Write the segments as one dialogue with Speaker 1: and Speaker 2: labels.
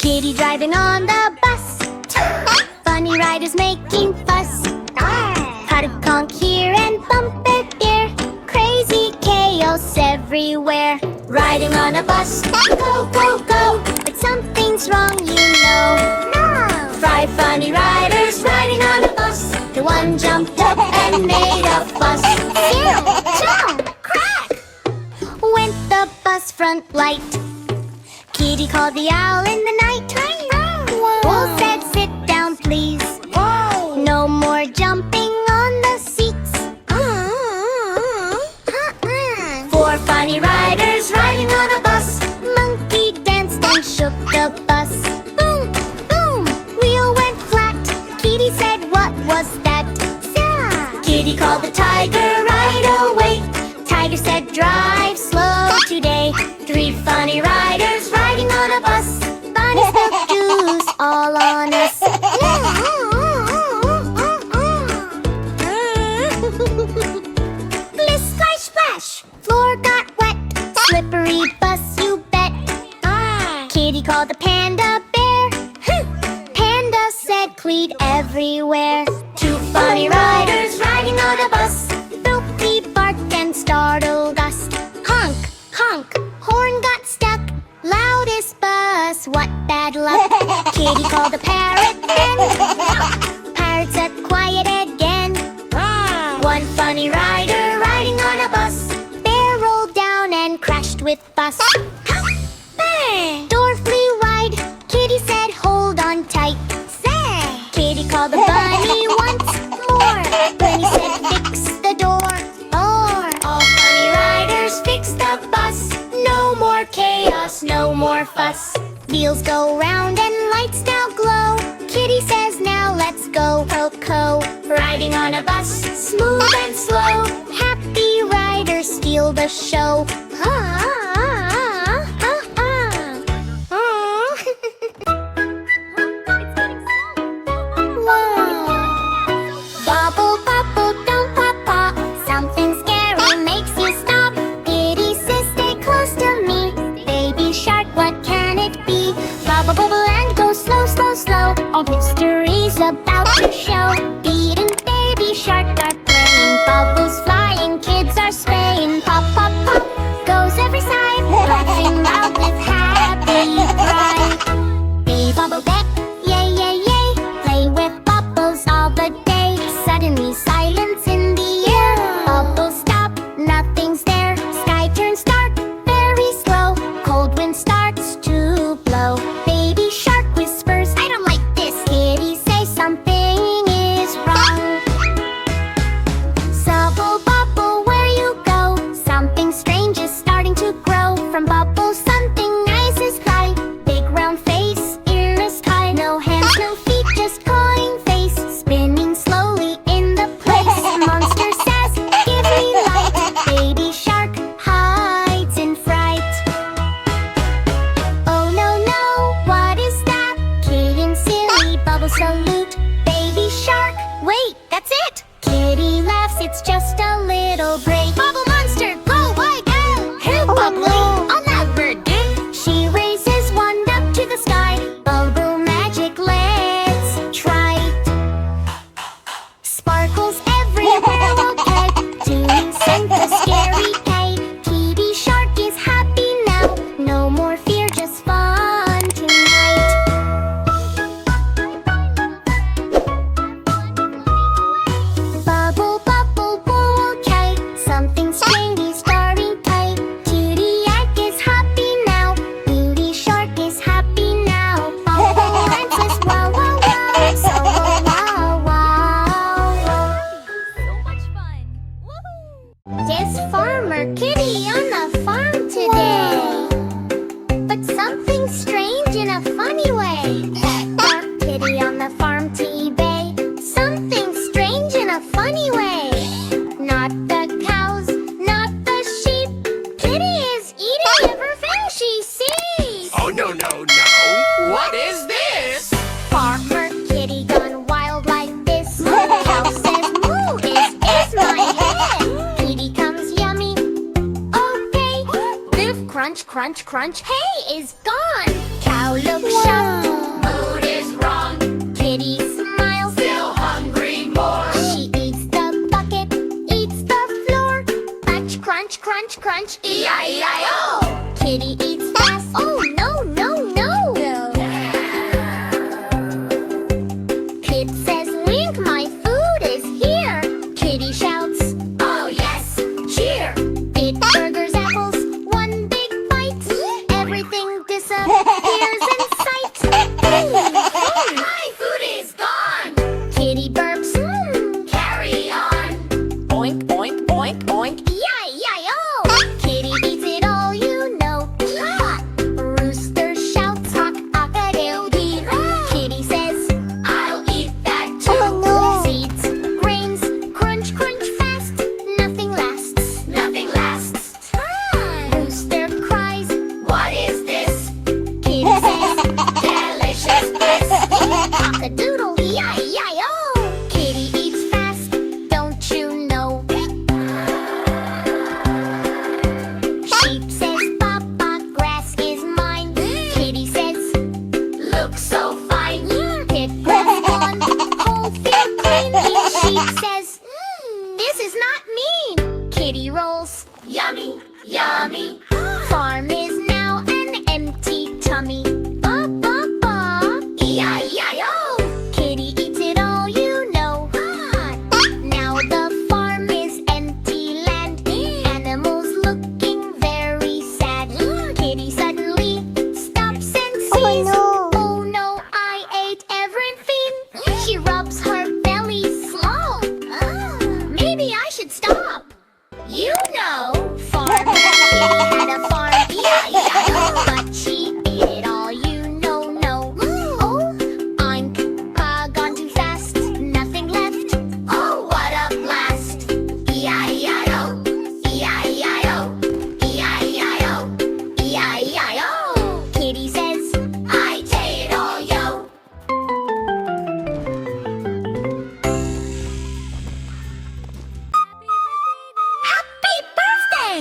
Speaker 1: Kitty driving on the bus. Funny riders making fuss. Pot of conch here and bumper there. Crazy chaos everywhere. Riding on a bus, go, go, go. But something's wrong, you know. No! 5 funny riders riding on a bus. The one jumped up and made a fuss. Jump, crack! Went the bus front light. Kitty called the owl in the night. Wolf said, sit down, please. No more jumping on the seats. 4 funny riders riding on a bus. Monkey danced and shook the bus. Boom, boom, wheel went flat. Kitty said, what was that? Kitty called the tiger right away. Tiger said, drive slow today. 3 funny riders riding on a bus. Bunny spilled juice all on us. Splish, splash, splash. Floor got wet. Slippery bus, you bet. Kitty called the panda bear. Panda said, cleat everywhere. 2 funny riders riding on a bus. Filthy barked and startled us. Honk, honk, horn got stuck. Loudest bus, what bad luck. Kitty called the parrot then. Parrot said, quiet again. 1 funny rider riding on a bus. Bear rolled down and crashed with bus. Door flew wide. Kitty said, hold on tight. Kitty called the bunny once more. Bunny said, fix the door. All funny riders fix the bus. No more chaos, no more fuss. Wheels go round and lights now glow. Kitty says, now let's go, Coco. Riding on a bus, smooth and slow. Happy riders steal the show. Bubble, bubble, don't pop, pop. Something scary makes you stop. Kitty says, stay close to me. Baby shark, what can it be? Bubble, bubble, and go slow, slow, slow. All history's about to show. Beat and baby shark are playing. Bubbles flying, kids are spraying. Pop, pop, pop, goes every side. Laughing loud with happy pride. Be bubble deck, yay, yay, yay. Play with bubbles all the day. Suddenly silence in the air. Bubbles stop, nothing's there. Sky turns dark, very slow. Cold wind starts to blow. Baby shark whispers, I don't like this. Kitty says something is wrong. Subble bubble, where you go? Something strange is starting to grow. From bubbles something nice is fly. Big round face, ears high. No hands, no feet, just cawing face. Spinning slowly in the place. Monster says, give me light. Baby shark hides in fright. Oh no, no, what is that? Kitten silly, bubble salute. Baby shark, wait, that's it. Kitty laughs, it's just a little break. Bubble monster, go away, go. Hey, bubbly, I'll never do. She raises one up to the sky. Bubble magic, let's try. Sparkles everywhere, okay. To send the scary kite. Kitty shark is happy now. No more fear, just fun tonight. Bubble, bubble, okay. Something strange is starting tight. Kitty egg is happy now. Booty shark is happy now. Bubble princess, wow, wow, wow. So wow, wow, wow.
Speaker 2: So much fun! Woohoo!
Speaker 1: There's Farmer Kitty on the farm today. But something strange in a funny way. Dark Kitty on the farm bay. Something strange in a funny way. Not the cows, not the sheep. Kitty is eating everything she sees.
Speaker 3: Oh, no, no, no. What is this?
Speaker 1: Farmer Kitty gone wild like this. Cow says moo, is my head. Kitty comes yummy. Okay. Crunch, crunch, crunch. Hay is gone. Cow now look shocked. Mood is wrong. Kitty smiles, still hungry more. She eats the bucket, eats the floor. Crunch, crunch, crunch, crunch, E-I-E-I-O. Kitty eats fast. Oh no, no, no. Kid says, Wink, my food is here. Kitty shouts, oh yes, cheer. Big burgers, apples, one big bite. Everything disappears in sight. My food is gone. Kitty burps, carry on. Oink, oink, oink, oink. E-I-E-I-O. Kitty eats it all, you know. Rooster shouts, honk, cock-a-doodle-dee. Kitty says, I'll eat that too. Oh no. Seeds, grains, crunch, crunch fast. Nothing lasts, nothing lasts. Rooster cries, what is this? Kitty says, delicious bliss. Cock-a-doodle, E-I-E-I-O. Kitty eats fast, don't you know? Sheep says, Papa, grass is mine. Kitty says, looks so fine. Pick grass on, whole field clean. Each sheep says, this is not mean. Kitty rolls, yummy, yummy. Farm is now an empty tummy. Ba, ba, ba, E-I-E-I-O. Kitty eats it all, you know. Now the farm is empty land. Animals looking very sad. Kitty suddenly stops and sees, oh no, I ate everything. She rubs her belly slow. Maybe I should stop. You know, farm Kitty had a farm, E-I-E-I-O. But she ate it all, you know, no. Oh, I'm gone too fast, nothing left. Oh, what a blast! E-I-E-I-O, E-I-E-I-o, E-I-E-I-o, E-I-E-I-o. Kitty says, I take it all, yo. Happy birthday!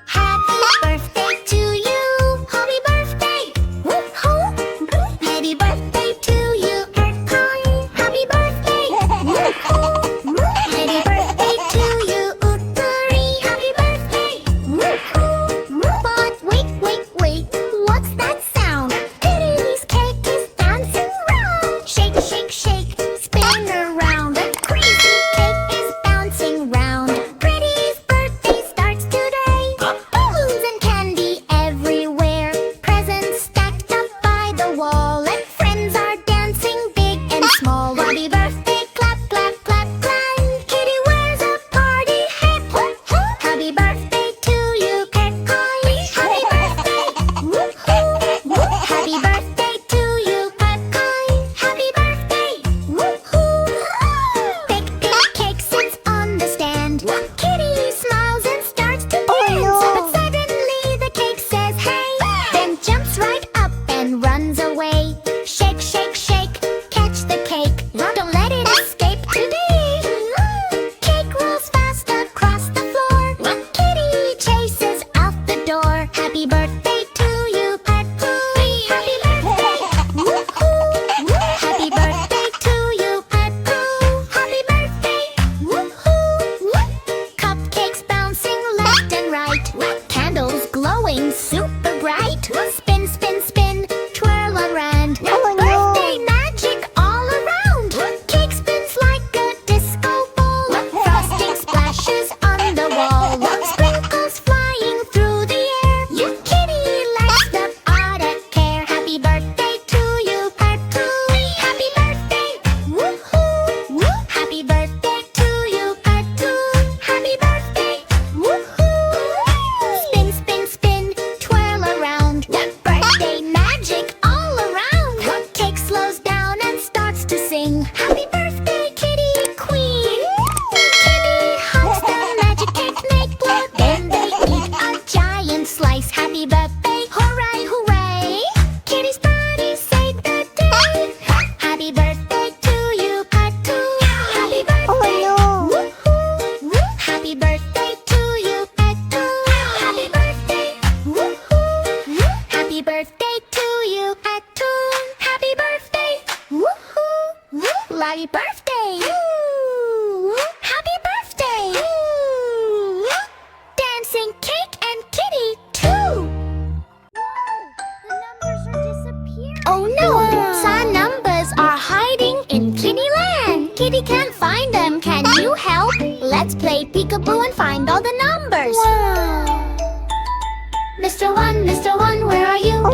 Speaker 1: Happy birthday to you. Happy birthday. Woo-hoo. Happy birthday to you. Happy birthday. Woo-hoo. Happy birthday to you. Utari. Happy birthday. Woo-hoo. But wait. What's that sound? Kitty's cake is dancing round. Shake, shake, shake. Spin around. A crazy cake is bouncing round. Pretty's birthday starts today. Balloons and candy everywhere. Presents stacked up by the wall. And friends are dancing big and small. Happy birthday, clap, clap, clap, clap. Kitty wears a party hat. Happy birthday to you, Pet Collie. Happy birthday. Woo-hoo. Happy birthday to you, Pet Collie. Happy birthday. Woo-hoo. Big cake sits on the stand. Kitty smiles and starts to dance. But suddenly the cake says, hey, then jumps right up and runs away. Shake, shake, shake, catch the cake. Don't let it escape today. Cake rolls fast across the floor. Kitty chases out the door. Happy birthday to you, Pet Collie. Happy birthday. Woo-hoo. Happy birthday to you, Pet Collie. Happy birthday. Woo-hoo. Cupcakes bouncing left and right. Candles glowing super bright. Spin, spin, spin, twirl around. Birthday magic all around. Cake spins like a disco ball. Frosting splashes on the wall. Sprinkles flying through the air. Kitty lights the pot at care. Happy birthday to you, Pet Collie. Happy birthday. Woo-hoo. Happy birthday to you, Pet Collie. Happy birthday. Woo-hoo. Spin, spin, spin, twirl peekaboo and find all the numbers. Wow! Mr. One, where are you?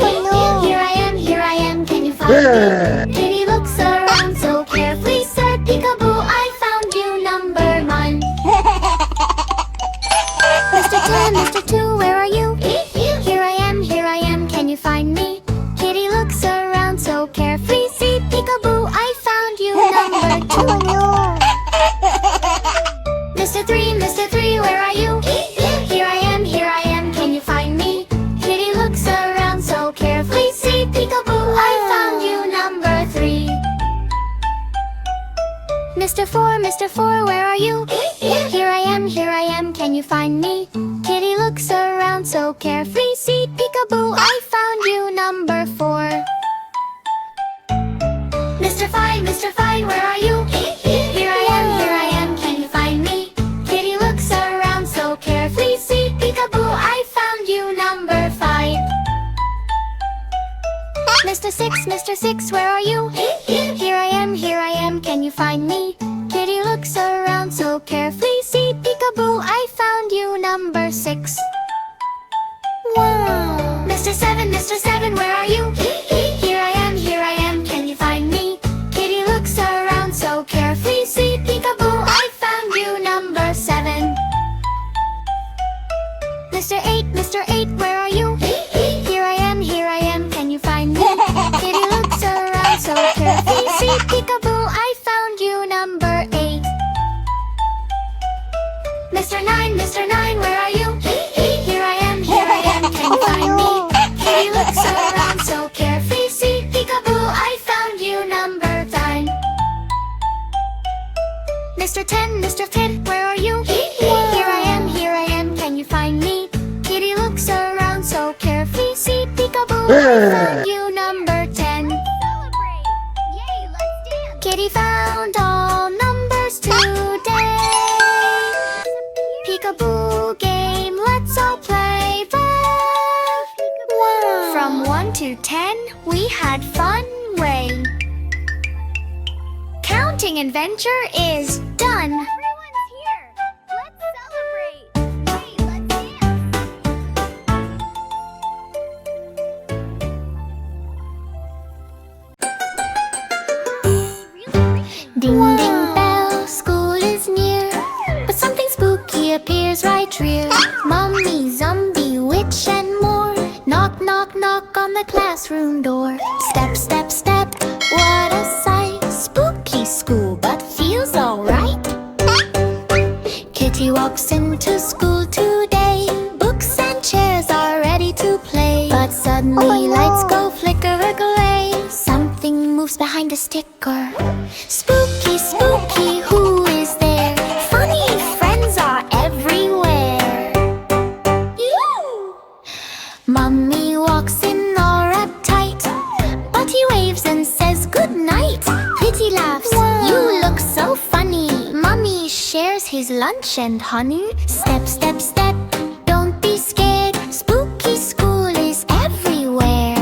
Speaker 1: Here I am, can you find me? Kitty looks around so carefully, said peekaboo, I found you, number 1. Mr. Two, where are you? Here I am, can you find me? Kitty looks around so carefully, see peekaboo, I found you, number 2. Mr. Three, where are you? Here I am, can you find me? Kitty looks around so carefully, see peekaboo, I found you, number 3. Mr. Four, where are you? Here I am, can you find me? Kitty looks around so carefree, see peekaboo, I found you, number 4. Mr. Five, where are you? Here I am, can you find me? Kitty looks around so carefree, see peekaboo, I found you, number 5. Mr. Six, where are you? Here I am, can you find me? Kitty looks around so carefully, see peekaboo, I found you, number 6. Wow! Mr. Seven, where are you? Here I am, can you find me? Kitty looks around so carefully, see peekaboo, I found you, number 7. Mr. Eight, where are you? Here I am, can you find me? Kitty looks around so carefully, see peekaboo, I found you, number 8. Mr. Nine, where are you? Here I am, can you find me? Kitty looks around so carefree, see peekaboo, I found you, number 9. Mr. Ten, where are you? Here I am, can you find me? Kitty looks around so carefree, see peekaboo, I found you, number 10.
Speaker 2: Celebrate! Yay, let's dance!
Speaker 1: Kitty found all numbers today. Peekaboo game, let's all play. Wow. From 1 to 10, we had fun way. Counting adventure is done.
Speaker 2: Everyone's here! Let's celebrate! Yay, let's dance!
Speaker 1: Ding ding bell, school is near, but something spooky appears right rear. Mummy, zombie, witch and more. Knock, knock, knock on the classroom door. Step, step, step, what a sight. Spooky school, but feels alright. Kitty walks into school today. Books and chairs are ready to play. But suddenly lights go flicker-a-glay. Something moves behind a sticker. Spooky, spooky, who is there? Funny friends are everywhere. Mummy walks in all uptight, but he waves and says goodnight. Kitty laughs, you look so funny. Mummy shares his lunch and honey. Step, step, step, don't be scared. Spooky school is everywhere.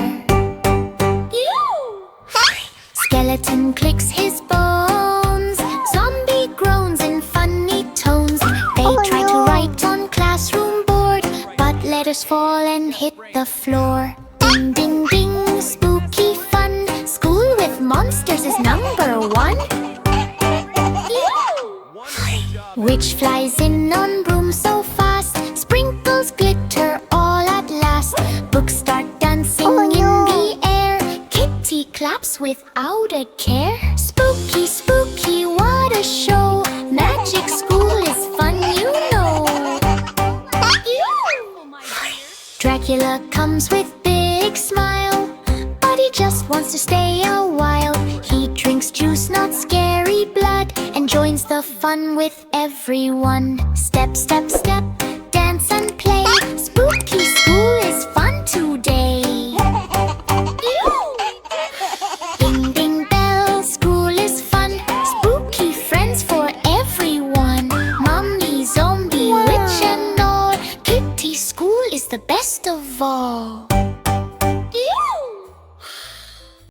Speaker 1: Skeleton clicks his bones. Zombie groans in funny tones. They try to write on classroom board, but letters fall and hit the floor. Ding, ding, ding, spooky fun. School with monsters is number 1. Witch flies in on broom so fast. Sprinkles glitter all at last. Books start dancing in the air. Kitty claps without a care. Spooky, spooky, what a show. Magic school is fun, you know. Dracula comes with big smile, but he just wants to stay a while. He drinks juice, not scary blood, and joins the fun with everyone. Step, step, step, dance and play. Spooky school is fun today. Ding, ding bell, school is fun. Spooky friends for everyone. Mummy, zombie, witch and all. Kitty school is the best of all.